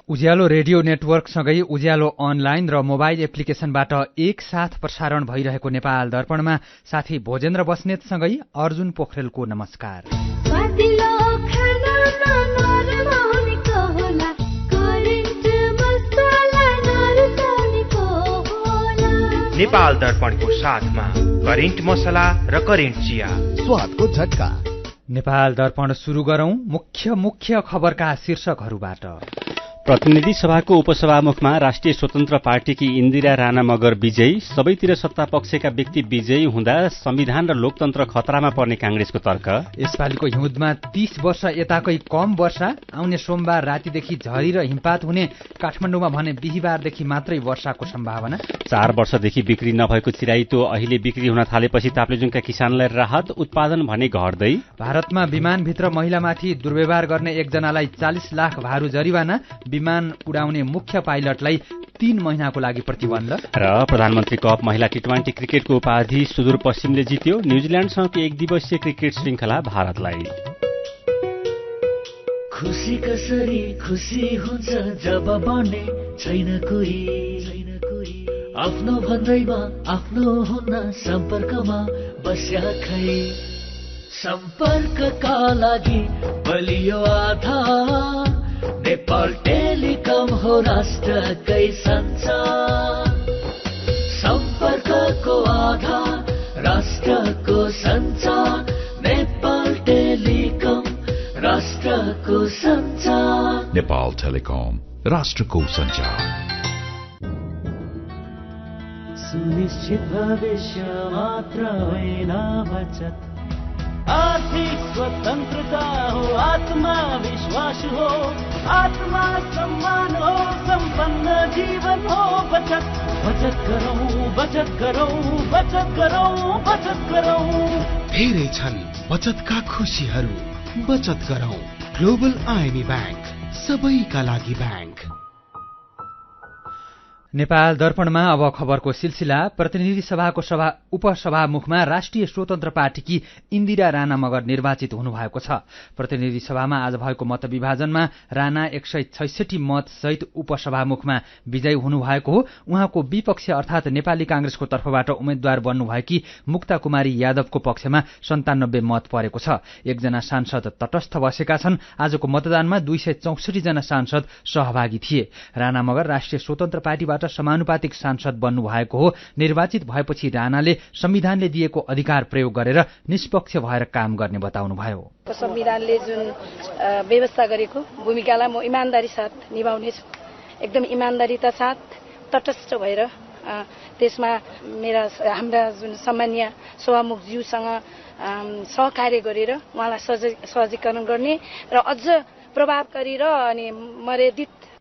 उज्यालो radio नेटवर्कसँगै उज्यालो online र mobile एप्लिकेशनबाट एकसाथ प्रसारण भइरहेको नेपाल दर्पणमा साथी भोजेन्द्र बस्नेतसँगै अर्जुन पोखरेलको नमस्कार। नेपाल दर्पणको साथमा करेन्ट मसला र करेन्ट चिया, स्वादको झट्का। नेपाल दर्पण सुरु गरौं मुख्य खबरका शीर्षकहरूबाट। प्रतिनिधि सभाको उपसभामुखमा राष्ट्रिय स्वतन्त्र पार्टीकी इन्दिरा राणा मगर विजयी, सबैतिर सत्ता पक्षका व्यक्ति विजयी हुँदा संविधान र लोकतन्त्र खतरामा पर्ने कांग्रेसको तर्क। यसपालिको हिउँदमा 30 वर्ष यताकै कम वर्षा, आउने सोमबार रातिदेखि झरी र हिमपात हुने, काठमाडौँमा भने बिहिबारदेखि मात्रै वर्षाको सम्भावना। 4 वर्षदेखि बिक्री नभएको चिराइतो अहिले बिक्री हुन थालेपछि ताप्लेजुङका किसानलाई राहत, उत्पादन भने घट्दै। भारतमा विमानभित्र महिलामाथि दुर्व्यवहार गर्ने एकजनालाई 40 लाख भारु जरिवाना, विमान उडाउने मुख्य पाइलटलाई 3 महिनाको लागि प्रतिबन्ध। र प्रधानमन्त्री कप महिला टी20 क्रिकेटको उपाधि सुदूरपश्चिमले जित्यो, न्यूजील्याण्डसँगको 1 दिवसीय क्रिकेट श्रृंखला भारतलाई। खुसी कसरी खुसी हुन्छ जब बन्ने छैन कोही, आफ्नो भन्दैमा आफ्नो हुन सम्पर्कमा बस्या खै। सम्पर्कका लागि बलियो आधार नेपाल टेलिकम हो राष्ट्रकै सञ्चार। सम्पर्कको आधार राष्ट्रको सञ्चार, नेपाल टेलिकम राष्ट्रको सञ्चार। नेपाल टेलिकम राष्ट्रको सञ्चार। सुनिश्चित भविष्य मात्र होइन बचत, आर्थिक स्वतन्त्रता हो, आत्मविश्वास हो, आत्मा सम्मान हो, सम्पन्न जीवन हो। बचत बचत गरौँ, बचत गरौँ, बचत गरौँ, बचत गरौँ। धेरै छन् बचतका खुशीहरू, बचत गरौँ। ग्लोबल आइएमई ब्याङ्क, सबैका लागि ब्याङ्क। नेपाल दर्पणमा अब खबरको सिलसिला। प्रतिनिधि सभाको उपसभामुखमा राष्ट्रिय स्वतन्त्र पार्टीकी इन्दिरा राणा मगर निर्वाचित हुनुभएको छ। प्रतिनिधि सभामा आज भएको मतविभाजनमा राणा 166 मत सहित उपसभामुखमा विजयी हुनुभएको हो। उहाँको विपक्ष अर्थात नेपाली कांग्रेसको तर्फबाट उम्मेद्वार बन्नुभएकी मुक्ता कुमारी यादवको पक्षमा 97 मत परेको छ। एकजना सांसद तटस्थ बसेका छन्। आजको मतदानमा 264 जना सांसद सहभागी थिए। राणा मगर राष्ट्रिय स्वतन्त्र पार्टीबाट समानुपातिक सांसद बन्नु भएको हो। निर्वाचित भएपछि राणाले संविधानले दिएको अधिकार प्रयोग गरेर निष्पक्ष भएर काम गर्ने बताउनुभयो। संविधानले जुन व्यवस्था गरेको भूमिकालाई म इमानदारी साथ निभाउनेछु। एकदम इमानदारीता साथ तटस्थ भएर त्यसमा हाम्रा जुन सम्मानीय सभामुखज्यूसँग सहकार्य गरेर उहाँलाई सहजीकरण गर्ने र अझ प्रभावकारी र अनि मर्यादित।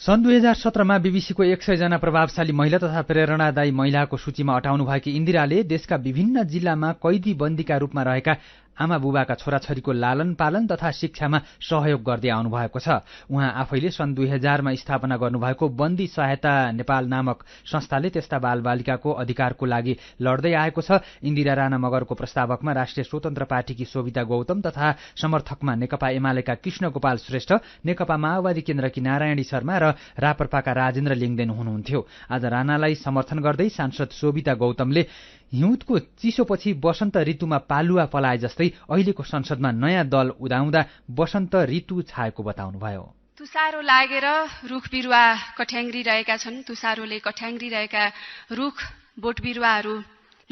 सन् 2017मा बीबीसीको 100 जना प्रभावशाली महिला तथा प्रेरणादायी महिलाको सूचीमा अटाउनुभएकी इन्दिराले देशका विभिन्न जिल्लामा कैदी बन्दीका रूपमा रहेका आमा बुबाका छोराछोरीको लालन पालन तथा शिक्षामा सहयोग गर्दै आउनुभएको छ। उहाँ आफैले सन् 2000मा स्थापना गर्नुभएको बन्दी सहायता नेपाल नामक संस्थाले त्यस्ता बालबालिकाको अधिकारको लागि लड्दै आएको छ। इन्दिरा राणा मगरको प्रस्तावकमा राष्ट्रिय स्वतन्त्र पार्टीकी शोभिता गौतम तथा समर्थकमा नेकपा एमालेका कृष्ण गोपाल श्रेष्ठ, नेकपा माओवादी केन्द्रकी नारायणी शर्मा र राप्रपाका राजेन्द्र लिङदेन हुनुहुन्थ्यो। आज राणालाई समर्थन गर्दै सांसद शोभिता गौतमले हिउँदको चिसोपछि वसन्त ऋतुमा पालुवा पलाए जस्तै अहिलेको संसदमा नयाँ दल उदाउँदा वसन्त ऋतु छाएको बताउनुभयो। तुसारो लागेर रुख बिरुवा कठ्याङ्ग्रिरहेका छन्। तुसारोले कठ्याङ्ग्रिरहेका रुख बोट बिरुवाहरू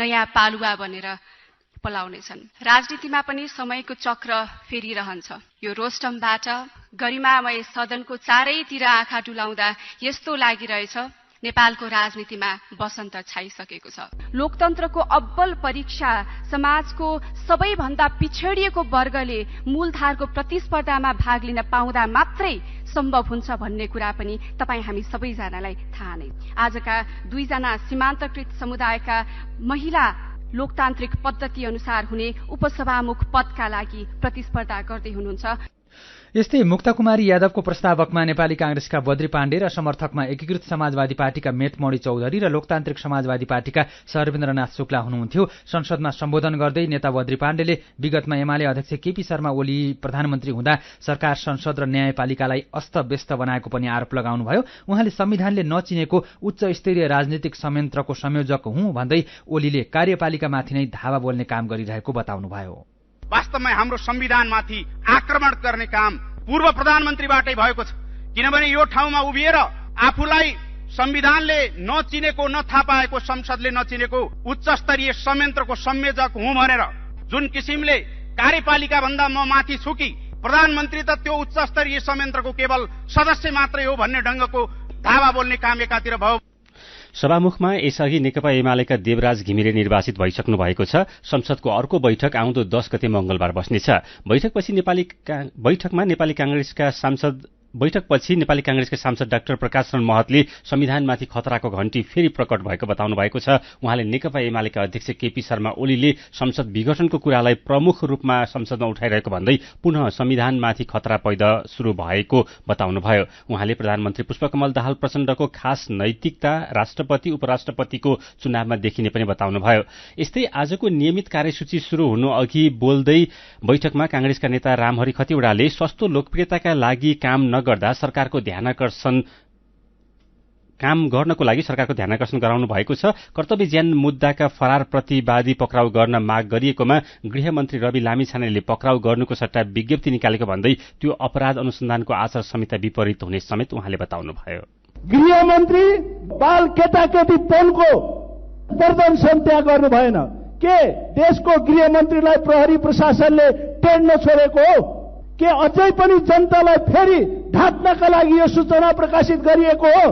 नयाँ पालुवा बनेर पलाउनेछन्। राजनीतिमा पनि समयको चक्र फेरिरहन्छ। यो रोस्टमबाट गरिमामय सदनको चारैतिर आँखा डुलाउँदा यस्तो लागिरहेछ नेपालको राजनीतिमा वसन्त छाइसकेको छ। लोकतन्त्रको अब्बल परीक्षा समाजको सबैभन्दा पिछडिएको वर्गले मूलधारको प्रतिस्पर्धामा भाग लिन पाउँदा मात्रै सम्भव हुन्छ भन्ने कुरा पनि तपाईँ हामी सबैजनालाई थाहा नै। आजका 2 जना सीमान्तकृत समुदायका महिला लोकतान्त्रिक पद्धति अनुसार हुने उपसभामुख पदका लागि प्रतिस्पर्धा गर्दै हुनुहुन्छ। यस्तै मुक्ताकुमारी यादवको प्रस्तावकमा नेपाली कांग्रेसका बद्री पाण्डे र समर्थकमा एकीकृत समाजवादी पार्टीका मेटमणि चौधरी र लोकतान्त्रिक समाजवादी पार्टीका शरवेन्द्रनाथ शुक्ला हुनुहुन्थ्यो। संसदमा सम्बोधन गर्दै नेता बद्री पाण्डेले विगतमा एमाले अध्यक्ष केपी शर्मा ओली प्रधानमन्त्री हुँदा सरकार, संसद र न्यायपालिकालाई अस्तव्यस्त बनाएको पनि आरोप लगाउनुभयो। उहाँले संविधानले नचिनेको उच्च स्तरीय राजनीतिक संयन्त्रको संयोजक हुँ भन्दै ओलीले कार्यपालिकामाथि नै धावा बोल्ने काम गरिरहेको बताउनुभयो। वास्तवमा हाम्रो संविधानमाथि आक्रमण गर्ने काम पूर्व प्रधानमन्त्रीबाटै भएको छ, किनभने यो ठाउँमा उभिएर आफूलाई संविधानले नचिनेको, नथाहा पाएको, संसदले नचिनेको उच्च स्तरीय संयन्त्रको संयोजक हुँ भनेर जुन किसिमले कार्यपालिका भन्दा म माथि छु कि प्रधानमन्त्री त त्यो उच्च स्तरीय संयन्त्रको केवल सदस्य मात्रै हो भन्ने ढंगको धावा बोल्ने काम एकातिर भयो। सभामुखमा यसअघि नेकपा एमालेका देवराज घिमिरे निर्वाचित भइसक्नु भएको छ। संसदको अर्को बैठक आउँदो 10 गते मंगलबार बस्नेछ। बैठकमा नेपाली कांग्रेसका सांसद डाक्टर प्रकाशरण महतले संविधानमाथि खतराको घण्टी फेरि प्रकट भएको बताउनु भएको छ। उहाँले नेकपा एमालेका अध्यक्ष केपी शर्मा ओलीले संसद विघटनको कुरालाई प्रमुख रूपमा संसदमा उठाइरहेको भन्दै पुनः संविधानमाथि खतरा पैदा शुरू भएको बताउनुभयो। उहाँले प्रधानमन्त्री पुष्पकमल दाहाल प्रचण्डको खास नैतिकता राष्ट्रपति उपराष्ट्रपतिको चुनावमा देखिने पनि बताउनुभयो। यस्तै आजको नियमित कार्यसूची शुरू हुनु अघि बोल्दै बैठकमा कांग्रेसका नेता रामहरि खतिवड़ाले सस्तो लोकप्रियताका लागि काम गर्नको लागि सरकारको ध्यानाकर्षण गराउनु भएको छ। कर्तव्यज्ञान मुद्दाका फरार प्रतिवादी पक्राउ गर्न माग गरिएकोमा गृहमन्त्री रवि लामिछानेले पक्राउ गर्नुको सट्टा विज्ञप्ति निकालेको भन्दै त्यो अपराध अनुसन्धानको आचार संहिता विपरीत हुने समेत उहाँले बताउनुभयो। गृहमन्त्री बाल केटाकेटीपनको प्रदर्शन त्यहाँ गर्नु भएन के देशको गृहमन्त्रीलाई प्रहरी प्रशासनले टेर्न छोडेको हो के अझै पनि जनतालाई फेरि ढाक्नका लागि यो सूचना प्रकाशित गरिएको हो?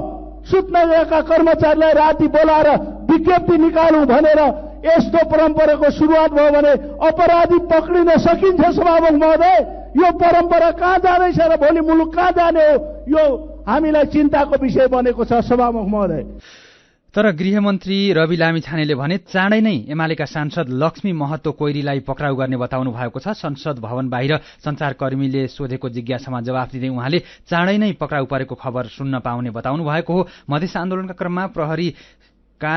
सूचनाका कर्मचारीलाई राति बोलाएर विज्ञप्ति निकालौं भनेर यस्तो परम्पराको सुरुवात भयो भने अपराधी पक्रिन सकिन्छ? सभामुख महोदय, यो परम्परा कहाँ जाँदैछ र भोलि मुलुक कहाँ जाने हो? यो हामीलाई चिन्ताको विषय बनेको छ सभामुख महोदय। तर गृहमन्त्री रवि लामिछानेले भने चाँडै नै एमालेका सांसद लक्ष्मी महतो कोइरीलाई पक्राउ गर्ने बताउनु भएको छ। संसद भवन बाहिर संचारकर्मीले सोधेको जिज्ञासामा जवाफ दिँदै उहाँले चाँडै नै पक्राउ परेको खबर सुन्न पाउने बताउनु भएको हो। मधेस आन्दोलनका क्रममा प्रहरीका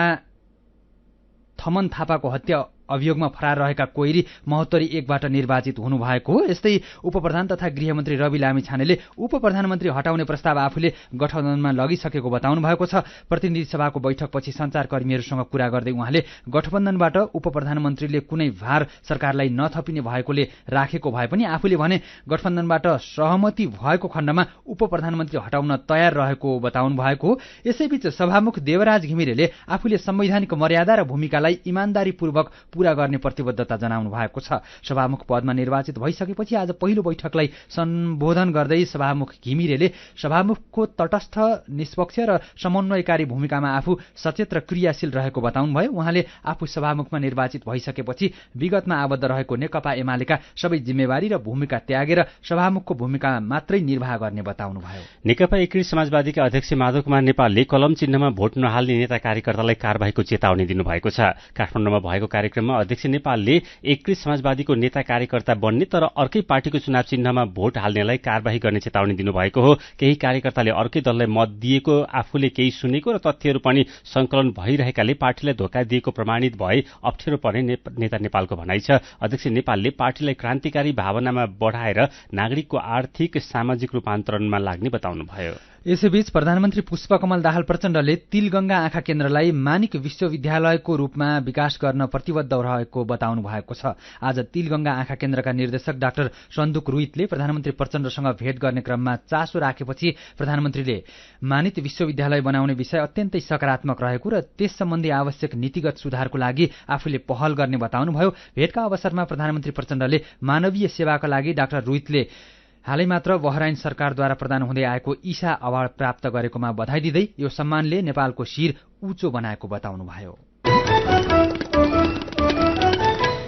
थमन थापाको हत्या अभियोगमा फरार रहेका कोइरी महोत्तरी 1बाट निर्वाचित हुनुभएको हो। यस्तै उपप्रधान तथा गृहमन्त्री रवि लामिछानेले उपप्रधानमन्त्री हटाउने प्रस्ताव आफूले गठबन्धनमा लगिसकेको बताउनु भएको छ। प्रतिनिधि सभाको बैठकपछि संचारकर्मीहरूसँग कुरा गर्दै उहाँले गठबन्धनबाट उपप्रधानमन्त्रीले कुनै भार सरकारलाई नथपिने भएकोले राखेको भए पनि आफूले भने गठबन्धनबाट सहमति भएको खण्डमा उपप्रधानमन्त्री हटाउन तयार रहेको बताउनु भएको हो। यसैबीच सभामुख देवराज घिमिरेले आफूले संवैधानिक मर्यादा र भूमिकालाई इमानदारीपूर्वक पूरा गर्ने प्रतिबद्धता जनाउनु भएको छ। सभामुख पदमा निर्वाचित भइसकेपछि आज पहिलो बैठकलाई सम्बोधन गर्दै सभामुख घिमिरेले सभामुखको तटस्थ, निष्पक्ष र समन्वयकारी भूमिकामा आफू सचेत र क्रियाशील रहेको बताउनुभयो। उहाँले आफू सभामुखमा निर्वाचित भइसकेपछि विगतमा आबद्ध रहेको नेकपा एमालेका सबै जिम्मेवारी र भूमिका त्यागेर सभामुखको भूमिका मात्रै निर्वाह गर्ने बताउनुभयो। नेकपा एकीकृत समाजवादीका अध्यक्ष माधव कुमार नेपालले कलम चिन्हमा भोट नहाल्ने नेता कार्यकर्तालाई कारबाहीको चेतावनी दिनुभएको छ। काठमाडौँमा भएको कार्यक्रममा अध्यक्ष नेपालले एकीकृत समाजवादीको नेता कार्यकर्ता बन्ने तर अर्कै पार्टीको चुनाव चिन्हमा भोट हाल्नेलाई कारबाही गर्ने चेतावनी दिनुभएको हो। केही कार्यकर्ताले अर्कै दललाई मत दिएको आफूले केही सुनेको र तथ्यहरू पनि संकलन भइरहेकाले पार्टीलाई धोका दिएको प्रमाणित भए अप्ठ्यारो पर्ने नेता नेपालको भनाइ छ। अध्यक्ष नेपालले पार्टीलाई क्रान्तिकारी भावनामा बढाएर नागरिकको आर्थिक सामाजिक रूपान्तरणमा लाग्ने बताउनुभयो। यसैबीच प्रधानमन्त्री पुष्पकमल दाहाल प्रचण्डले तिलगंगा आँखा केन्द्रलाई मानिक विश्वविद्यालयको रूपमा विकास गर्न प्रतिबद्ध रहेको बताउनु भएको छ। आज तिलगंगा आँखा केन्द्रका निर्देशक डाक्टर सन्दुक रुइतले प्रधानमन्त्री प्रचण्डसँग भेट गर्ने क्रममा चासो राखेपछि प्रधानमन्त्रीले मानित विश्वविद्यालय बनाउने विषय अत्यन्तै सकारात्मक रहेको र त्यस सम्बन्धी आवश्यक नीतिगत सुधारको लागि आफूले पहल गर्ने बताउनुभयो। भेटका अवसरमा प्रधानमन्त्री प्रचण्डले मानवीय सेवाका लागि डाक्टर रुइतले हालै मात्र बहराइन सरकारद्वारा प्रदान हुँदै आएको ईसा अवार्ड प्राप्त गरेकोमा बधाई दिँदै यो सम्मानले नेपालको शिर उँचो बनाएको बताउनुभयो।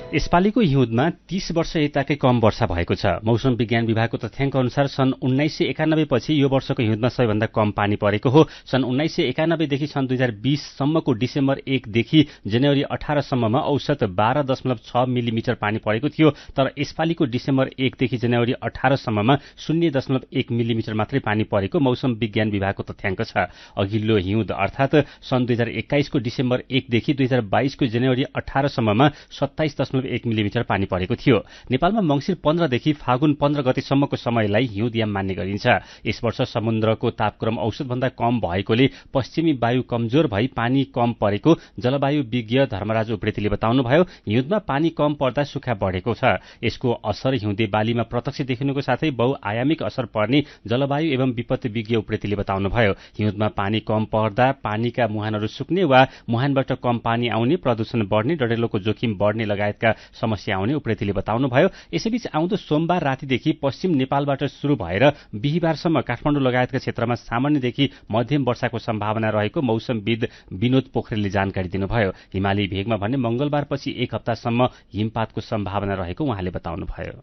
यसपालिको हिउँदमा 30 वर्ष यताकै कम वर्षा भएको छ। मौसम विज्ञान विभागको तथ्याङ्क अनुसार सन् 1991 पछि यो वर्षको हिउँदमा सबैभन्दा कम पानी परेको हो। सन् 1991 देखि सन् 2020 सम्मको डिसेम्बर 1 देखि जनवरी 18 सम्ममा औसत 12.6 मिलिमिटर पानी परेको थियो। तर यसपालिको डिसेम्बर 1 देखि जनवरी 18 सम्ममा 0.1 मिलिमिटर मात्रै पानी परेको मौसम विज्ञान विभागको तथ्याङ्क छ। अघिल्लो हिउँद अर्थात् सन् 2021 को डिसेम्बर 1 देखि 2022 को जनवरी 18 सम्ममा 27.1 मिलिमिटर पानी परेको थियो। नेपालमा मंसिर 15 देखि फागुन 15 गतेसम्मको समयलाई हिउँदयाम मान्ने गरिन्छ। यस वर्ष समुद्रको तापक्रम औसतभन्दा कम भएकोले पश्चिमी वायु कमजोर भई पानी कम परेको जलवायु विज्ञ धर्मराज उप्रेतीले बताउनुभयो। हिउँदमा पानी कम पर्दा सुक्खा बढेको छ। यसको असर हिउँदे बालीमा प्रत्यक्ष देखिनुको साथै बहुआयामिक असर पर्ने जलवायु एवं विपत्ति विज्ञ उप्रेतीले बताउनुभयो। हिउँदमा पानी कम पर्दा पानीका मुहानहरू सुक्ने वा मुहानबाट कम पानी आउने, प्रदूषण बढ्ने, डढेलोको जोखिम बढ्ने लगायतका समस्या आउने उप्रेतीले बताउनुभयो। यसैबीच आउँदो सोमबार रातिदेखि पश्चिम नेपालबाट शुरू भएर बिहिबारसम्म काठमाडौँ लगायतका क्षेत्रमा सामान्यदेखि मध्यम वर्षाको सम्भावना रहेको मौसमविद विनोद पोखरेलले जानकारी दिनुभयो। हिमाली भेगमा भने मंगलबारपछि एक हप्तासम्म हिमपातको सम्भावना रहेको उहाँले बताउनुभयो।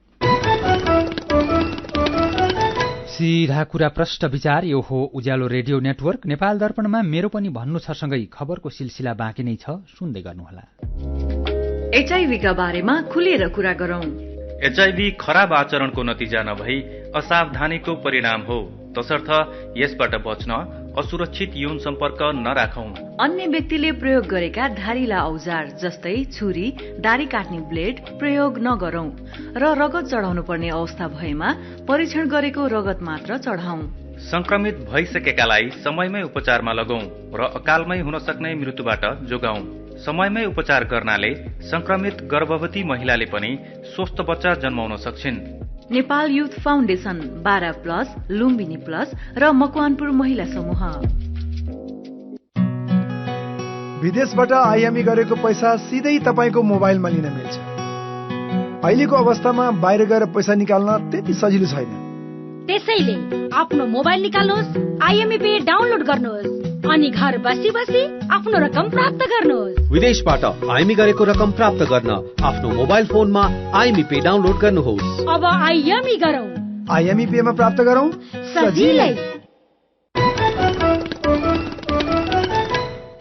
सीधा कुरा प्रष्ट विचार यो हो उज्यालो रेडियो नेटवर्क। नेपाल दर्पणमा मेरो पनि भन्नु छ सँगै खबरको सिलसिला बाँकी नै छ, सुन्दै गर्नुहोला। एचआईभी का बारेमा खुलेर कुरा गरौं। एचआईभी खराब आचरणको नतिजा नभई असावधानीको परिणाम हो, तसर्थ यसबाट बच्न असुरक्षित यौन सम्पर्क नराखौं। अन्य व्यक्तिले प्रयोग गरेका धारिला औजार जस्तै छुरी, दारी काट्ने ब्लेड प्रयोग नगरौं र रगत चढाउनु पर्ने अवस्था भएमा परीक्षण गरेको रगत मात्र चढाउँ। संक्रमित भइसकेकालाई समयमै उपचारमा लगौं र अकालमै हुन सक्ने मृत्युबाट जोगाउँ। समयमै उपचार गर्नाले संक्रमित गर्भवती महिलाले पनि स्वस्थ बच्चा जन्माउन सक्छिन्। Nepal youth foundation, 12+ Lumbini plus र मकवानपुर महिला समूह। विदेशबाट आयामी गरेको पैसा सिधै तपाईको मोबाइलमा लिन मिल्छ। अहिलेको अवस्थामा बाहिर गएर पैसा निकाल्न त्यति सजिलो छैन। त्यसैले आफ्नो मोबाइल निकाल्नुहोस्, आईएमई पे डाउनलोड गर्नुहोस् अनि घर बसी बसी आफ्नो रकम प्राप्त गर्नुहोस्। विदेशबाट आईएमई गरेको रकम प्राप्त गर्न आफ्नो मोबाइल फोनमा आईएमई पे डाउनलोड गर्नुहोस्। अब आईएमई गरौँ, आईएमई पे मा प्राप्त गरौँ सजिलै।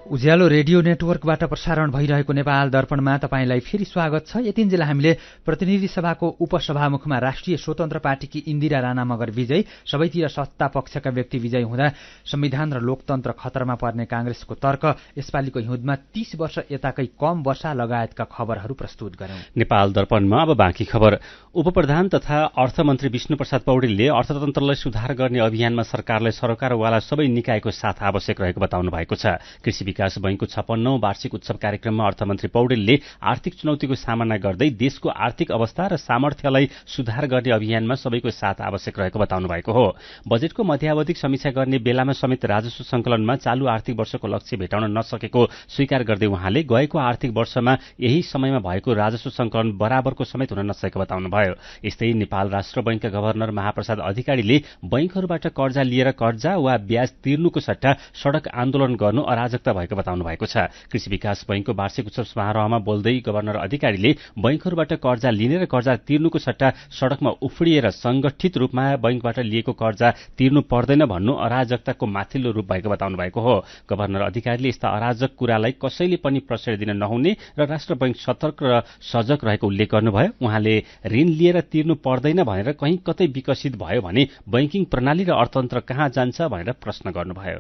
उज्यालो रेडियो नेटवर्कबाट प्रसारण भइरहेको नेपाल दर्पणमा तपाईंलाई फेरि स्वागत छ। यतिन्जेल हामीले प्रतिनिधि सभाको उपसभामुखमा राष्ट्रिय स्वतन्त्र पार्टीकी इन्दिरा राणा मगर विजय, सबैतिर सत्ता पक्षका व्यक्ति विजय हुँदा संविधान र लोकतन्त्र खतरामा पर्ने कांग्रेसको तर्क, यसपालिको हिउँदमा 30 वर्ष यताकै कम वर्षा लगायतका खबरहरू प्रस्तुत गर्यौं। नेपाल दर्पणमा अब बाँकी खबर। उपप्रधान तथा अर्थमन्त्री विष्णुप्रसाद पौडेलले अर्थतन्त्रलाई सुधार गर्ने अभियानमा सरकारलाई सरोकारवाला सबै निकायको साथ आवश्यक रहेको बताउनु भएको छ। कृषि विकास बैंकको 56औं वार्षिक उत्सव कार्यक्रममा अर्थमन्त्री पौडेलले आर्थिक चुनौतीको सामना गर्दै देशको आर्थिक अवस्था र सामर्थ्यलाई सुधार गर्ने अभियानमा सबैको साथ आवश्यक रहेको बताउनु भएको हो। बजेटको मध्यावधिक समीक्षा गर्ने बेलामा समेत राजस्व संकलनमा चालू आर्थिक वर्षको लक्ष्य भेटाउन नसकेको स्वीकार गर्दै उहाँले गएको आर्थिक वर्षमा यही समयमा भएको राजस्व संकलन बराबरको समेत हुन नसकेको बताउनुभयो। यस्तै नेपाल राष्ट्र बैंकका गभर्नर महाप्रसाद अधिकारीले बैंकहरूबाट कर्जा लिएर कर्जा वा ब्याज तिर्नुको सट्टा सड़क आन्दोलन गर्नु अराजकता भएको बताउनु भएको छ। कृषि विकास बैंकको वार्षिक उत्सव समारोहमा बोल्दै गभर्नर अधिकारीले बैंकहरूबाट कर्जा लिने र कर्जा तिर्नुको सट्टा सड़कमा उफ्रिएर संगठित रूपमा बैंकबाट लिएको कर्जा तिर्नु पर्दैन भन्नु अराजकताको माथिल्लो रूप भएको बताउनु भएको हो। गभर्नर अधिकारीले यस्ता अराजक कुरालाई कसैले पनि प्रश्रय दिन नहुने र राष्ट्र बैंक सतर्क र सजग रहेको उल्लेख गर्नुभयो। उहाँले ऋण लिएर तिर्नु पर्दैन भनेर कहीँ कतै विकसित भयो भने बैंकिङ प्रणाली र अर्थतन्त्र कहाँ जान्छ भनेर प्रश्न गर्नुभयो।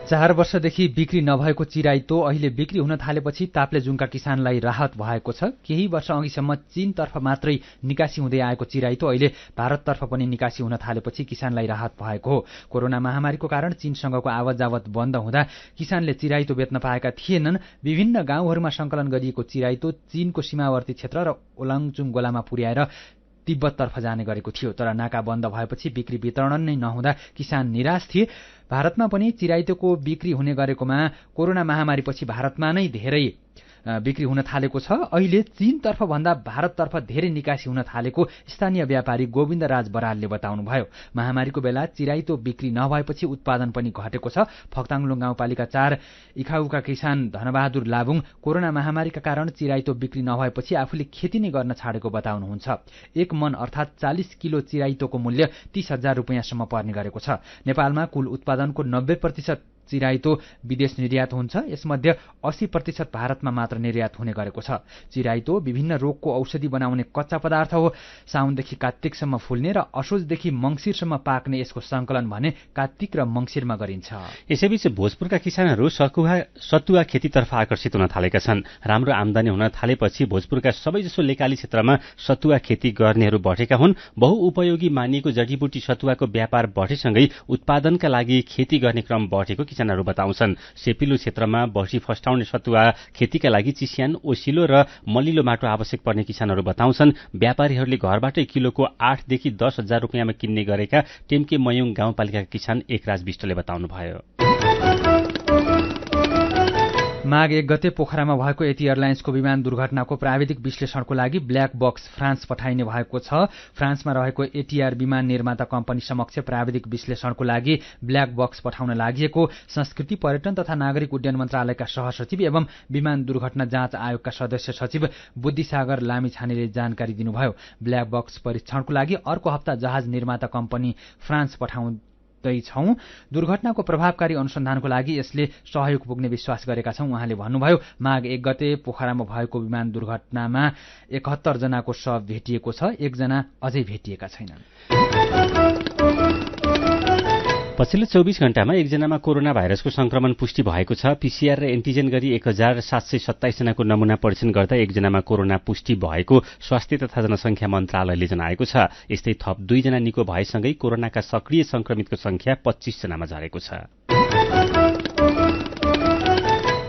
4 वर्षदेखि बिक्री नभएको चिराइतो अहिले बिक्री हुन थालेपछि ताप्लेजुङका किसानलाई राहत भएको छ। केही वर्ष अघिसम्म चीनतर्फ मात्रै निकासी हुँदै आएको चिराइतो अहिले भारततर्फ पनि निकासी हुन थालेपछि किसानलाई राहत भएको हो। कोरोना महामारीको कारण चीनसँगको आवत जावत बन्द हुँदा किसानले चिराइतो बेच्न पाएका थिएनन्। विभिन्न गाउँहरूमा संकलन गरिएको चिराइतो चीनको सीमावर्ती क्षेत्र र ओलाङचुङ गोलामा पुर्याएर तिब्बततर्फ जाने गरेको थियो। तर नाका बन्द भएपछि बिक्री वितरण नै नहुँदा किसान निराश थिए। भारतमा पनि चिराइतोको बिक्री हुने गरेकोमा कोरोना महामारीपछि भारतमा नै धेरै बिक्री हुन थालेको छ। अहिले चीनतर्फ भन्दा भारततर्फ धेरै निकासी हुन थालेको स्थानीय व्यापारी गोविन्द राज बरालले बताउनुभयो। महामारीको बेला चिराइतो बिक्री नभएपछि उत्पादन पनि घटेको छ। फक्ताङलुङ गाउँपालिका 4 इखाउका किसान धनबहादुर लाबुङ कोरोना महामारीका कारण चिराइतो बिक्री नभएपछि आफूले खेती नै गर्न छाडेको बताउनुहुन्छ। 1 मन अर्थात 40 किलो चिराइतोको मूल्य 30,000 रुपियाँसम्म पर्ने गरेको छ। नेपालमा कुल उत्पादनको 90% चिराइतो विदेश निर्यात हुन्छ। यसमध्ये 80% भारतमा मात्र निर्यात हुने गरेको छ। चिराइतो विभिन्न रोगको औषधि बनाउने कच्चा पदार्थ हो। साउनदेखि कार्तिकसम्म फुल्ने र असोजदेखि मङ्सिरसम्म पाक्ने यसको संकलन भने कार्तिक र मङ्सिरमा गरिन्छ। यसैबीच भोजपुरका किसानहरू सतुवा खेतीतर्फ आकर्षित हुन थालेका छन्। राम्रो आमदानी हुन थालेपछि भोजपुरका सबैजसो लेकाली क्षेत्रमा सतुवा खेती गर्नेहरू बढेका हुन्। बहुउपयोगी मानिएको जडीबुटी सतुवाको व्यापार बढेसँगै उत्पादनका लागि खेती गर्ने क्रम बढेको किसानहरू बताउँछन्। सेपिलो क्षेत्रमा बढी फस्टाउने सतुवा खेतीका लागि चिस्यान, ओसिलो र मलिलो माटो आवश्यक पर्ने किसानहरू बताउँछन्। व्यापारीहरूले घरबाटै किलोको 8 देखि 10,000 रुपियाँमा किन्ने गरेका टेम्के मयुङ गाउँपालिकाका किसान एकराज विष्टले बताउनुभयो। माघ 1 गते पोखरामा भएको एटी एयरलाइन्सको विमान दुर्घटनाको प्राविधिक विश्लेषणको लागि ब्ल्याक बक्स फ्रान्स पठाइने भएको छ। फ्रान्समा रहेको एटीआर विमान निर्माता कम्पनी समक्ष प्राविधिक विश्लेषणको लागि ब्ल्याक बक्स पठाउन लागि संस्कृति, पर्यटन तथा नागरिक उड्डयन मन्त्रालयका सहसचिव एवं विमान दुर्घटना जाँच आयोगका सदस्य सचिव बुद्धिसागर लामिछानेले जानकारी दिनुभयो। ब्ल्याक बक्स परीक्षणको लागि अर्को हप्ता जहाज निर्माता कम्पनी फ्रान्स पठाउँदैछौं। दुर्घटनाको प्रभावकारी अनुसन्धानको लागि यसले सहयोग पुग्ने विश्वास गरेका छौं। उहाँले भन्नुभयो, माघ 1 गते पोखरामा भएको विमान दुर्घटनामा 71 जनाको शव भेटिएको छ। 1 जना अझै भेटिएका छैनन्। पछिल्लो 24 घण्टामा 1 जनामा कोरोना भाइरसको संक्रमण पुष्टि भएको छ। पीसीआर र एन्टिजेन गरी 1727 जनाको नमूना परीक्षण गर्दा 1 जनामा कोरोना पुष्टि भएको स्वास्थ्य तथा जनसंख्या मन्त्रालयले जनाएको छ। यस्तै थप 2 जना निको भएसँगै कोरोनाका सक्रिय संक्रमितको संख्या 25 जनामा झरेको छ।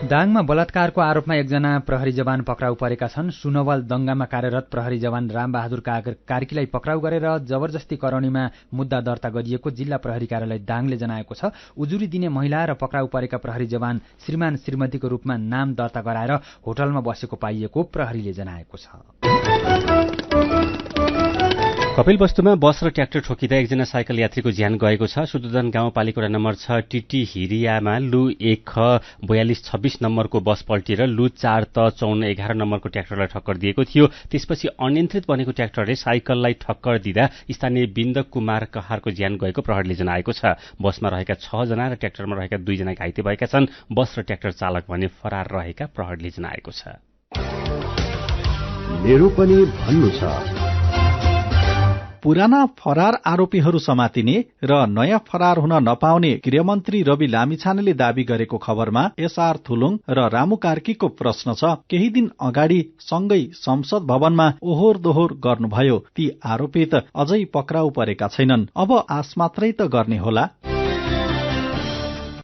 दाङमा बलात्कारको आरोपमा 1 जना प्रहरी जवान पक्राउ परेका छन्। सुनवल दंगामा कार्यरत प्रहरी जवान रामबहादुर कार्कीलाई पक्राउ गरेर जबरजस्ती करौनीमा मुद्दा दर्ता गरिएको जिल्ला प्रहरी कार्यालय दाङले जनाएको छ। उजुरी दिने महिला र पक्राउ परेका प्रहरी जवान श्रीमान श्रीमतीको रूपमा नाम दर्ता गराएर होटलमा बसेको पाइएको प्रहरीले जनाएको छ। कपिलवस्तुमा बस र ट्र्याक्टर ठोकिँदा 1 जना साइकल यात्रीको ज्यान गएको छ। सुदुदन गाउँपालिका नम्बर 6 टिटी हिरियामा लु 1 ख 4226 नम्बरको बस पल्टिएर लु 4 त 5411 नम्बरको ट्र्याक्टरलाई ठक्कर दिएको थियो। त्यसपछि अनियन्त्रित बनेको ट्र्याक्टरले साइकललाई ठक्कर दिँदा स्थानीय बिन्दक कुमार कहारको ज्यान गएको प्रहरीले जनाएको छ। बसमा रहेका 6 जना र ट्र्याक्टरमा रहेका 2 जना घाइते भएका छन्। बस र ट्र्याक्टर चालक भने फरार रहेका प्रहरीले जनाएको छ। मेरो पनि भन्नु छ, पुराना फरार आरोपीहरू समातिने र नयाँ फरार हुन नपाउने गृहमन्त्री रवि लामिछानेले दावी गरेको खबरमा एसआर थुलुङ र रामु कार्कीको प्रश्न छ। केही दिन अगाडि सँगै संसद भवनमा ओहोर दोहोर गर्नुभयो। ती आरोपित अझै पक्राउ परेका छैनन्। अब आश मात्रै त गर्ने होला।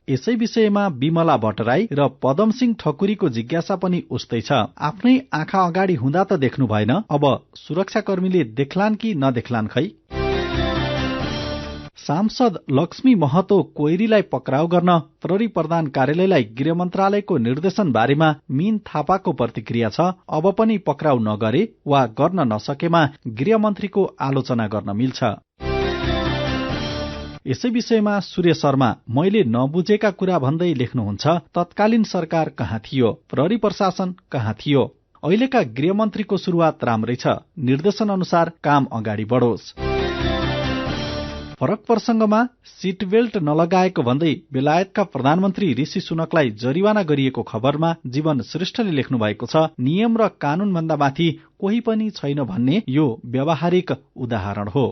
यसै विषयमा विमला भट्टराई र पदमसिंह ठकुरीको जिज्ञासा पनि उस्तै छ। आफ्नै आँखा अगाडि हुँदा त देख्नु भएन, अब सुरक्षाकर्मीले देख्लान् कि नदेख्लान् खै। सांसद लक्ष्मी महतो कोइरीलाई पक्राउ गर्न प्रहरी प्रधान कार्यालयलाई गृह मन्त्रालयको निर्देशन बारेमा मीन थापाको प्रतिक्रिया छ। अब पनि पक्राउ नगरे वा गर्न नसकेमा गृहमन्त्रीको आलोचना गर्न मिल्छ। यसै विषयमा सूर्य शर्मा मैले नबुझेका कुरा भन्दै लेख्नुहुन्छ, तत्कालीन सरकार कहाँ थियो, प्रहरी प्रशासन कहाँ थियो। अहिलेका गृहमन्त्रीको शुरूआत राम्रै छ, निर्देशन अनुसार काम अगाडि बढोस्। फरक प्रसंगमा सीट बेल्ट नलगाएको भन्दै बेलायतका प्रधानमन्त्री ऋषि सुनकलाई जरिवाना गरिएको खबरमा जीवन श्रेष्ठले लेख्नु भएको छ, नियम र कानून भन्दा माथि कोही पनि छैन भन्ने यो व्यावहारिक उदाहरण हो।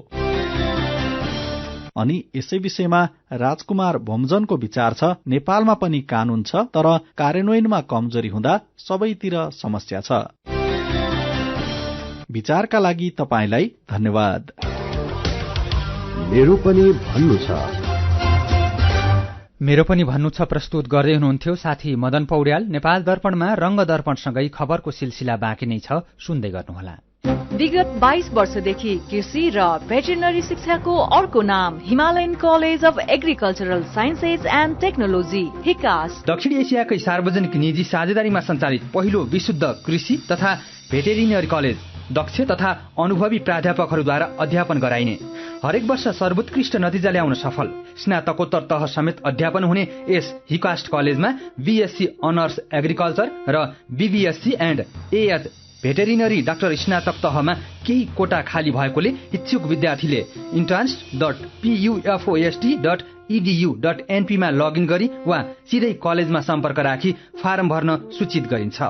अनि यसै विषयमा राजकुमार भोमजनको विचार छ, नेपालमा पनि कानून छ, तर कार्यान्वयनमा कमजोरी हुँदा सबैतिर समस्या छ। विचारका लागि तपाईलाई धन्यवाद। मेरो पनि भन्नु छ। मेरो पनि भन्नु छ प्रस्तुत गर्दै हुनुहुन्थ्यो साथी मदन पौड्याल। नेपाल दर्पणमा रंग दर्पणसँगै खबरको सिलसिला बाँकी नै छ, सुन्दै गर्नुहोला। विगत 22 वर्षदेखि कृषि र भेटरनरी शिक्षाको अर्को नाम Himalayan college of agricultural sciences and technology हिकास। दक्षिण एसियाकै सार्वजनिक निजी साझेदारीमा सञ्चालित पहिलो विशुद्ध कृषि तथा भेटेरिनरी कलेज दक्ष तथा अनुभवी प्राध्यापकहरूद्वारा अध्यापन गराइने, हरेक वर्ष सर्वोत्कृष्ट नतिजा ल्याउन सफल स्नातकोत्तर तह समेत अध्यापन हुने यस हिकास्ट कलेजमा बीएससी अनर्स एग्रिकल्चर र BVSc and AH veterinary doctor स्नातक तहमा केही कोटा खाली भएकोले इच्छुक विद्यार्थीले interns.pufost.edu.np मा लगइन गरी वा सिधै कलेजमा सम्पर्क राखी फारम भर्न सूचित गरिन्छ।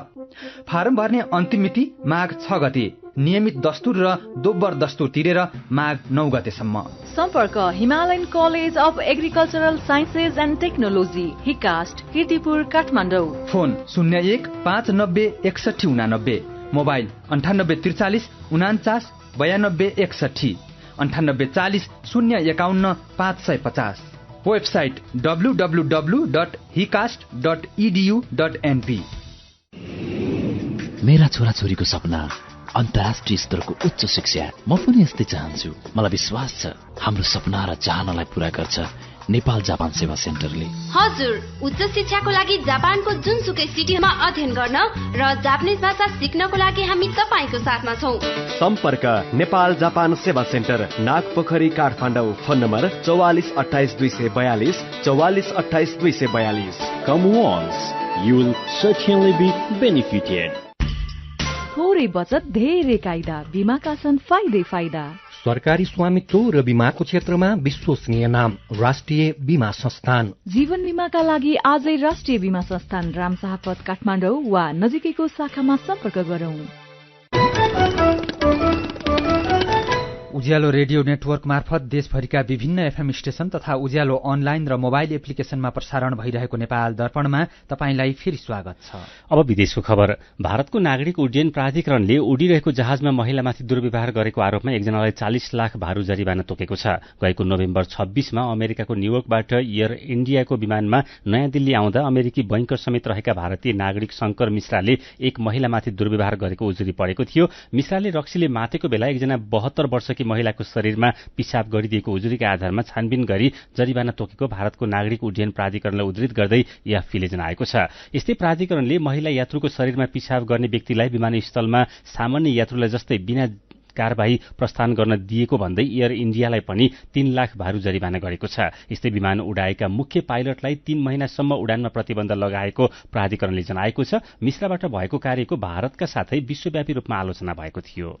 फारम भर्ने अन्तिम मिति माघ 6 गते, नियमित दस्तुर र दोब्बर दस्तुर तिरेर माघ 9 गतेसम्म। सम्पर्क Himalayan college of agricultural sciences and technology HICAST Kirtipur Kathmandu. Phone 01 590 61 89, mobile 98 43 49 92 61, 98 40 051 550, website www.hicast.edu.np। मेरा छोराछोरीको सपना अन्तर्राष्ट्रिय स्तरको उच्च शिक्षा। म पनि यस्तै चाहन्छु। मलाई विश्वास छ हाम्रो सपना र चाहनालाई पूरा गर्छ नेपाल जापान सेवा सेन्टरले। हजुर, उच्च शिक्षाको लागि जापानको जुनसुकै सिटीमा अध्ययन गर्न र जापानिज भाषा सिक्नको लागि हामी तपाईको साथमा छौं। सम्पर्क Nepal Japan Sewa center, Nagpokhari Kathmandu. Phone number 44 28 242 44 28 242। Come once, you will certainly be benefited. थोरै बचत धेरै कायदा, बीमाका छन् फाइदै फाइदा। सरकारी स्वामित्व र बीमाको क्षेत्रमा विश्वसनीय नाम राष्ट्रिय बीमा संस्थान। जीवन बीमाका लागि आजै राष्ट्रिय बीमा संस्थान रामशाहपथ काठमाडौँ वा नजिकैको शाखामा सम्पर्क गरौं। उज्यालो रेडियो नेटवर्क मार्फत देशभरिका विभिन्न एफएम स्टेशन तथा उज्यालो अनलाइन र मोबाइल एप्लिकेशनमा प्रसारण भइरहेको नेपाल दर्पणमा तपाईंलाई फेरि स्वागत छ। अब विदेशको खबर। भारतको नागरिक उड्डयन प्राधिकरणले उडिरहेको जहाजमा महिलामाथि दुर्व्यवहार गरेको आरोपमा एकजनालाई 40 लाख भारु जरिवाना तोकेको छ। गएको नोभेम्बर 26 मा अमेरिकाको न्यूयोर्कबाट एयर इण्डियाको विमानमा नयाँ दिल्ली आउँदा अमेरिकी बैंकर समेत रहेका भारतीय नागरिक शंकर मिश्राले एक महिलामाथि दुर्व्यवहार गरेको उजुरी परेको थियो। मिश्राले रक्सीले मातेको बेला एकजना 72 वर्षकी महिलाको शरीरमा पिसाब गरिदिएको उजुरीका आधारमा छानबिन गरी जरिवाना तोकेको भारतको नागरिक उड्डयन प्राधिकरणलाई उद्धृत गर्दै एएफपीले जनाएको छ। यस्तै प्राधिकरणले महिला यात्रुको शरीरमा पिसाब गर्ने व्यक्तिलाई विमानस्थलमा सामान्य यात्रुलाई जस्तै बिना कारबाही प्रस्थान गर्न दिएको भन्दै एयर इण्डियालाई पनि 3 लाख भारु जरिवाना गरेको छ। यस्तै विमान उडाएका मुख्य पाइलटलाई 3 महिनासम्म उडानमा प्रतिबन्ध लगाएको प्राधिकरणले जनाएको छ। मिश्राबाट भएको कार्यको भारतका साथै विश्वव्यापी रूपमा आलोचना भएको थियो।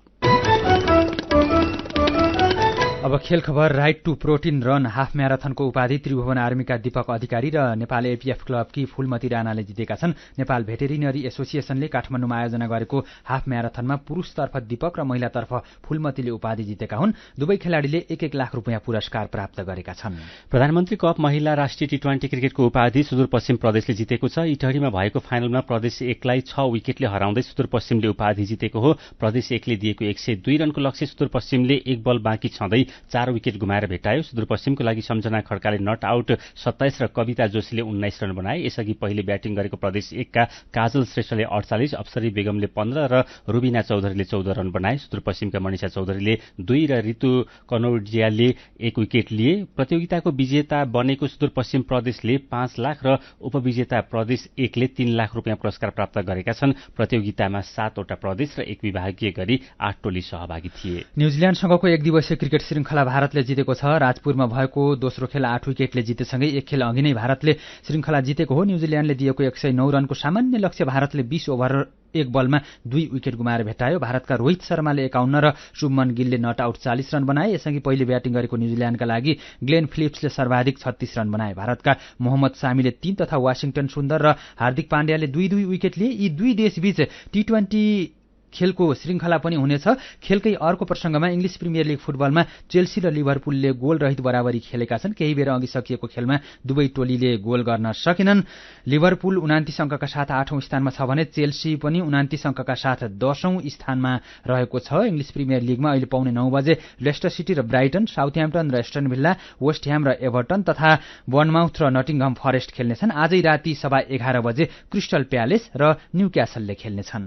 अब खेल खबर। Right to protein run half म्याराथनको उपाधि त्रिभुवन आर्मीका दीपक अधिकारी र नेपाल एपीएफ क्लबकी फूलमती राणाले जितेका छन्। नेपाल भेटेरिनरी एसोसिएसनले काठमाडौँमा आयोजना गरेको हाफ म्याराथनमा पुरुषतर्फ दीपक र महिलातर्फ फूलमतीले उपाधि जितेका हुन्। दुवै खेलाड़ीले 1-1 लाख रुपियाँ पुरस्कार प्राप्त गरेका छन्। प्रधानमन्त्री कप महिला राष्ट्रिय टी20 क्रिकेटको उपाधि सुदूरपश्चिम प्रदेशले जितेको छ। इटहरीमा भएको फाइनलमा प्रदेश 1 लाई 6 विकेटले हराउँदै सुदूरपश्चिमले उपाधि जितेको हो। प्रदेश 1 ले दिएको 102 रनको लक्ष्य सुदूरपश्चिमले 1 बल बाँकी छँदै 4 विकेट गुमाएर भेटायो। सुदूरपश्चिमको लागि सम्झना खड्काले नट आउट 27 र कविता जोशीले 19 रन बनाए। यसअघि पहिले ब्याटिङ गरेको प्रदेश 1 का काजल श्रेष्ठले 48, अप्सरी बेगमले 15 र रुबिना चौधरीले 14 रन बनाए। सुदूरपश्चिमका मनिषा चौधरीले 2 र ऋतु कनौजियाले 1 विकेट लिए। प्रतियोगिताको विजेता बनेको सुदूरपश्चिम प्रदेशले 5 लाख र उपविजेता प्रदेश 1 ले 3 लाख रुपियाँ पुरस्कार प्राप्त गरेका छन्। प्रतियोगितामा 7 वटा प्रदेश र 1 विभागीय गरी 8 टोली सहभागी थिए। न्यूजील्याण्डसँगको 1 दिवसीय क्रिकेट श्रृंखला भारतले जितेको छ। राजपुरमा भएको दोस्रो खेल 8 विकेटले जितेसँगै 1 खेल अघि नै भारतले श्रृंखला जितेको हो। न्यूजील्याण्डले दिएको 109 रनको सामान्य लक्ष्य भारतले 20 ओभर 1 बलमा 2 विकेट गुमाएर भेटायो। भारतका रोहित शर्माले 51 र शुभमन गिलले नट आउट 40 रन बनाए। यसअघि पहिले ब्याटिङ गरेको न्यूजील्याण्डका लागि ग्लेन फिलिप्सले सर्वाधिक 36 रन बनाए। भारतका मोहम्मद सामीले 3 तथा वाशिंगटन सुन्दर र हार्दिक पाण्ड्याले 2-2 विकेट लिए। यी दुई देशबीच टी20 खेलको श्रृंखला पनि हुनेछ। खेलकै अर्को प्रसंगमा इंग्लिश प्रिमियर लीग फुटबलमा चेल्सी र लिभरपुलले गोल रहित बराबरी खेलेका छन्। केही बेर अघि सकिएको खेलमा दुवै टोलीले गोल गर्न सकेनन्। लिभरपुल 29 अंकका साथ 8औं स्थानमा छ भने चेल्सी पनि 29 अंकका साथ 10औं स्थानमा रहेको छ। इंग्लिश प्रिमियर लीगमा अहिले पौने 9 बजे लेस्टर सिटी र ब्राइटन, साउथह्याम्पटन र एस्टन भिल्ला, वेस्ट ह्याम र एभर्टन तथा बर्नमाउथ र नटिङहम फरेस्ट खेल्नेछन्। आजै राति 11:15 बजे क्रिस्टल प्यालेस र न्यूक्यासलले खेल्नेछन्।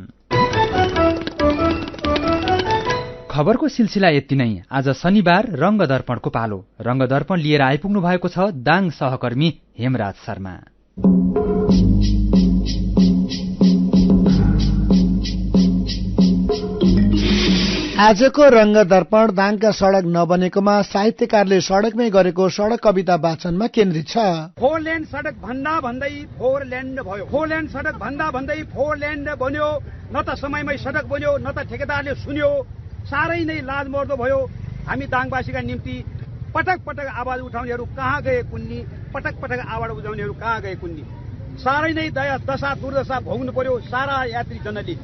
खबरको सिलसिला यति नै। आज शनिबार रङ्गदर्पणको पालो। रङ्गदर्पण लिएर आइपुग्नु भएको छ दाङ सहकर्मी हेमराज शर्मा। आजको रङ्गदर्पण दाङका सडक नबनेकोमा साहित्यकारले सडकमै गरेको सडक कविता वाचनमा केन्द्रित छ। 4 लेन सडक भन्दा भन्दै 4 ल्यान्ड भयो, 4 लेन सडक भन्दा भन्दै 4 ल्यान्ड बन्यो, न त समयमै सडक बन्यो न त ठेकेदारले सुन्यो, साह्रै नै लाजमर्दो भयो। हामी दाङवासीका निम्ति पटक पटक आवाज उठाउनेहरू कहाँ गए कुन्नी, पटक पटक आवाज उठाउनेहरू कहाँ गए कुन्नी। साह्रै नै दशा दुर्दशा भोग्नु पर्यो सारा यात्री जनले।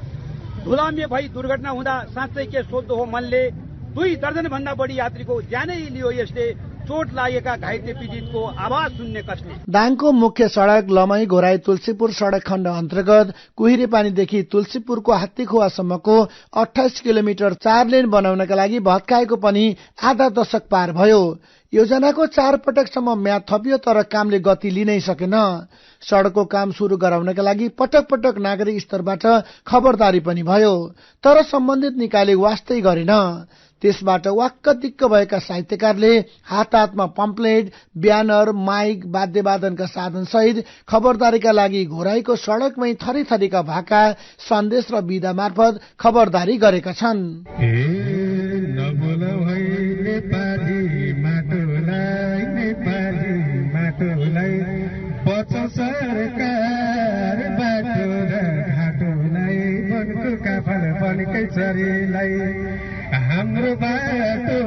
धुलाम्य भई दुर्घटना हुँदा साँच्चै के सोध्दो हो मनले। 2 दर्जन भन्दा बढी यात्रीको ज्यानै लियो यसले, चोट लागेका घाइते पीडितको आवाज सुन्ने कसले। दाङको मुख्य सडक लमई घोराई तुलसीपुर सडक खण्ड अन्तर्गत कुहिरेपानीदेखि तुलसीपुरको हात्तीखुवासम्मको 28 किलोमिटर 4 लेन बनाउनका लागि भत्काएको पनि आधा दशक पार भयो। योजनाको 4 पटकसम्म म्याद थपियो तर कामले गति लिनै सकेन। सडकको काम सुरु गराउनका लागि पटक पटक नागरिक स्तरबाट खबरदारी पनि भयो तर सम्बन्धित निकायले वास्तै गरेन। त्यसबाट वाक्क दिक्क भएका साहित्यकारले हात हातमा पम्पलेट, ब्यानर, माइक, वाद्यवादनका साधन सहित खबरदारीका लागि घोराईको सडकमै थरीथरीका भाका, सन्देश र विधा मार्फत खबरदारी गरेका छन्। हाम्रो बाटो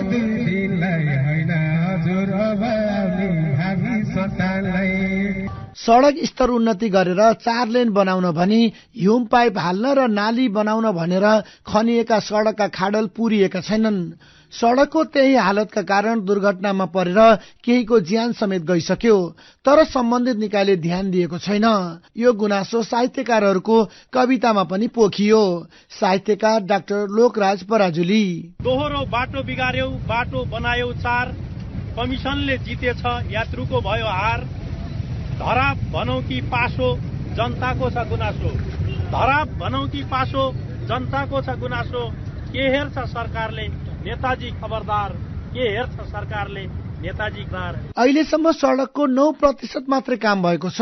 दुई दिनलाई होइन हजुर अब आउने भावी सन्तानलाई। सडक स्तर उन्नति गरेर 4 लेन बनाउन भनी हिउम पाइप हाल्न र नाली बनाउन भनेर खनिएका सडकका खाडल पुरिएका छैनन्। सडकको त्यही हालतका कारण दुर्घटनामा परेर केहीको ज्यान समेत गइसक्यो तर सम्बन्धित निकायले ध्यान दिएको छैन। यो गुनासो साहित्यकारहरूको कवितामा पनि पोखियो। साहित्यकार डाक्टर लोकराज पराजुली। दोहोरो बाटो बिगार्यौ, बाटो बनायौ 4, कमिसनले जितेछ, यात्रुको भयो हार। धराप भनौ कि पासो, जनताको छ गुनासो। धराप भनौ कि पासो, जनताको छ गुनासो। के हेर्छ सरकारले नेताजी खबरदार, के हेर्छ सरकारले नेताजी खबरदार। अहिलेसम्म सडकको 9% मात्रै काम भएको छ।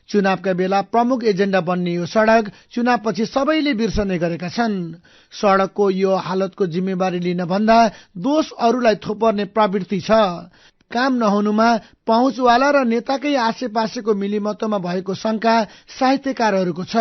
चुनावका बेला प्रमुख एजेन्डा बन्ने यो सडक चुनावपछि सबैले बिर्सने गरेका छन्। सडकको यो हालतको जिम्मेवारी लिन भन्दा दोष अरूलाई थोपर्ने प्रवृत्ति छ। काम नहुनुमा पहुँचवाला र नेताकै आसेपासेको मिलिमतोमा भएको शंका साहित्यकारहरूको छ।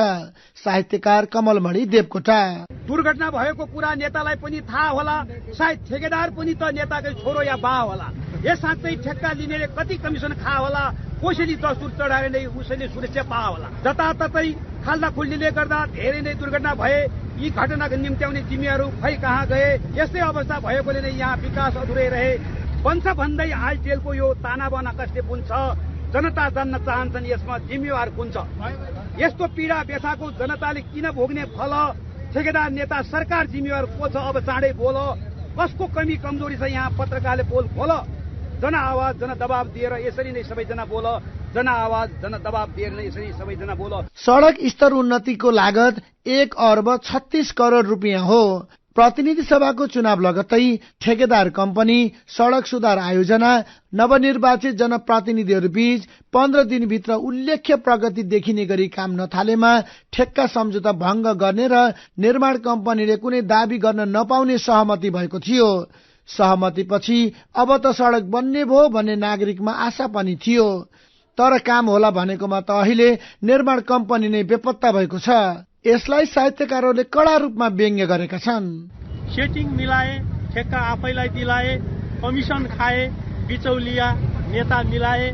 साहित्यकार कमलमणि देवकोटा। दुर्घटना भएको कुरा नेतालाई पनि थाहा होला, सायद ठेकेदार पनि त नेताकै छोरो या बा होला। यस साँच्चै ठेक्का लिनेले कति कमिसन खा होला, कसैले दस्तुर चढाएर नै उसैले सुरक्षा पा होला। जताततै खाल्दा खुल्लीले गर्दा धेरै नै दुर्घटना भए। यी घटनाको निम्त्याउने जिम्मेवारहरू खै कहाँ गए? यस्तै अवस्था भएकोले नै यहाँ विकास अधुरै रहे। बन्छ भन्दै आइटिएलको यो तानाबाना कसले पुन्छ? जनता जान्न चाहन्छन् यसमा जिम्मेवार कुन छ? यस्तो पीडा व्यथाको जनताले किन भोग्ने फल? ठेकेदार, नेता, सरकार जिम्मेवार को छ? अब चाँडै बोल। कसको कमी कमजोरी छ यहाँ? पत्रकारले पोल खोल। जन आवाज जन दबाब दिएर यसरी नै सबैजना बोल। जन आवाज जन दबाब दिएर नै यसरी सबैजना बोल। सडक स्तर उन्नतिको लागत 1 अर्ब 36 करोड रुपियाँ हो। प्रतिनिधि सभाको चुनाव लगत्तै ठेकेदार कम्पनी, सडक सुधार आयोजना, नवनिर्वाचित जनप्रतिनिधिहरू बीच 15 दिनभित्र उल्लेख्य प्रगति देखिने गरी काम नथालेमा ठेक्का सम्झौता भंग गर्ने र निर्माण कम्पनीले कुनै दाबी गर्न नपाउने सहमति भएको थियो। सहमतिपछि अब त सडक बन्ने भो भन्ने नागरिकमा आशा पनि थियो तर काम होला भनेकोमा त अहिले निर्माण कम्पनी नै बेपत्ता भएको छ। यसलाई साहित्यकारहरूले कडा रूपमा व्यङ्ग्य गरेका छन्। सेटिङ मिलाए, ठेक्का आफैलाई दिलाए, कमिसन खाए, बिचौलिया नेता मिलाए।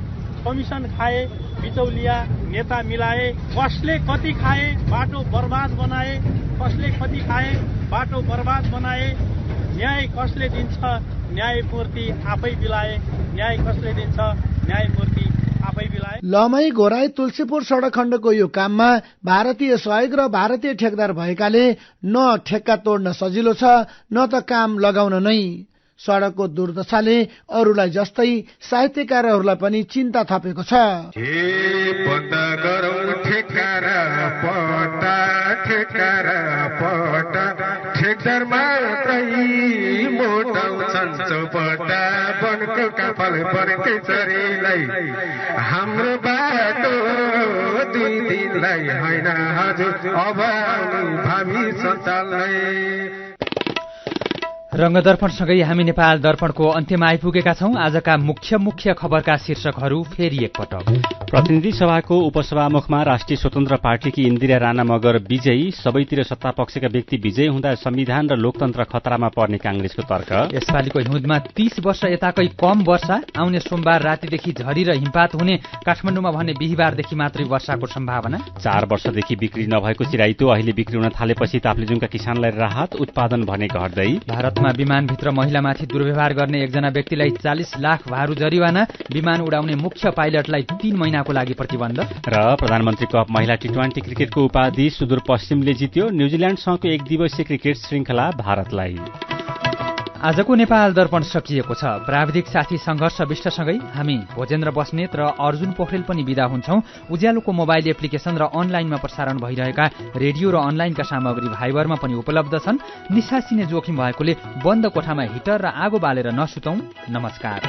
कमिसन खाए, बिचौलिया नेता मिलाए। कसले कति खाए, बाटो बर्बाद बनाए। कसले कति खाए, बाटो बर्बाद बनाए। न्याय कसले दिन्छ, न्यायमूर्ति आफै बिलाए। न्याय कसले दिन्छ, न्यायमूर्ति आफै बिलाए। लमई घोराई तुलसीपुर सडक खण्डको यो काममा भारतीय सहयोग र भारतीय ठेकेदार भएकाले न ठेक्का तोड्न सजिलो छ न त काम लगाउन नै। सडकको दुर्दशाले अरूलाई जस्तै साहित्यकारहरूलाई पनि चिन्ता थपेको छ। ठेकदार दुपट्टा बनको कपाल बन्कै चरीलाई हाम्रो बाटो 2 दिनलाई होइन हजुर अब भावी सन्तानलाई। रङ्गदर्पणसँगै हामी नेपाल दर्पणको अन्त्यमा आइपुगेका छौं। आजका मुख्य खबरका शीर्षकहरू फेरि एकपटक। प्रतिनिधि सभाको उपसभामुखमा राष्ट्रिय स्वतन्त्र पार्टीकी इन्दिरा राणा मगर विजयी। सबैतिर सत्तापक्षका व्यक्ति विजयी हुँदा संविधान र लोकतन्त्र खतरामा पर्ने कांग्रेसको तर्क। यसपालिको हिउँदमा 30 वर्ष यताकै कम वर्षा। आउने सोमबार रातिदेखि झरी र हिमपात हुने। काठमाडौँमा भने बिहिबारदेखि मात्रै वर्षाको सम्भावना। 4 वर्षदेखि बिक्री नभएको चिराइतो अहिले बिक्री हुन थालेपछि ताप्लेजुङका किसानलाई राहत। उत्पादन भने घट्दै। भारतमा विमानभित्र महिलामाथि दुर्व्यवहार गर्ने एकजना व्यक्तिलाई 40 लाख भारु जरिवाना। विमान उडाउने मुख्य पाइलटलाई 3 महिनाको लागि प्रतिबन्ध। र प्रधानमन्त्री कप महिला टी20 क्रिकेटको उपाधि सुदूरपश्चिमले जित्यो। न्यूजील्याण्डसँगको 1 दिवसीय क्रिकेट श्रृङ्खला भारतलाई। आजको नेपाल दर्पण सकिएको छ। प्राविधिक साथी संघर्ष विष्टसँगै हामी भोजेन्द्र बस्नेत र अर्जुन पोखरेल पनि बिदा हुन्छौं। उज्यालोको मोबाइल एप्लिकेशन र अनलाइनमा प्रसारण भइरहेका रेडियो र अनलाइनका सामग्री भाइबरमा पनि उपलब्ध छन्। निसासिने जोखिम भएकोले बन्द कोठामा हिटर र आगो बालेर नसुतौं। नमस्कार।